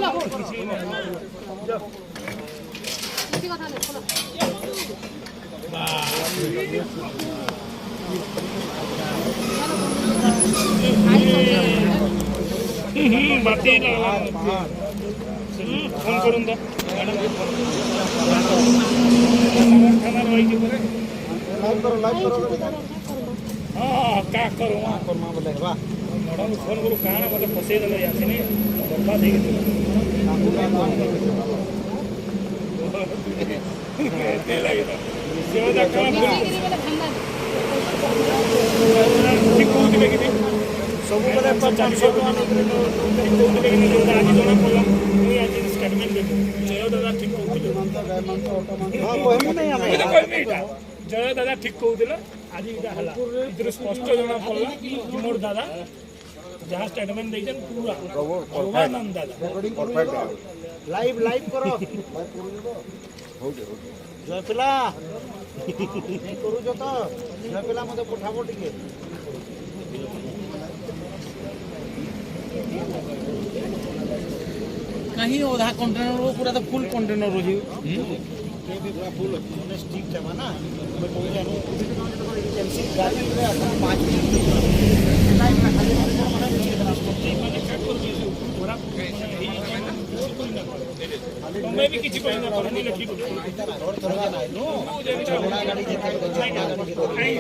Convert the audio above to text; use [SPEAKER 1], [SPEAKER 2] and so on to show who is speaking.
[SPEAKER 1] phone करून द्या हाँ क्या करूँ मैडम फोन करूँ कहाँ मतलब फसे नहीं बर्बाद है सब आज जना पड़ा मुझे आज स्टेटमेंट देबो जय दादा ठीक जय दादा ठीक कहूला आज इटा हला इधर स्पष्ट जना पड़ला कि मोर दादा जहाँ स्टेटमेंट देछन पूरा सर्वानंद दादा
[SPEAKER 2] लाइव करो जय पिला करू जो तो जय पिला मते पठाबो टिके कहीं आधा कंटेनर वो पूरा तो फुल कंटेनर हो जी ये भी पूरा फुल है स्टिक जमा ना मैं कोई जानो एमसी गाड़ी में अपन 5 मिनट टाइम ना खाली मैंने चेक कर दिया पूरा मैं भी किसी को ना पढ़ने लगी ठीक हो और थोड़ा ना नो गाड़ी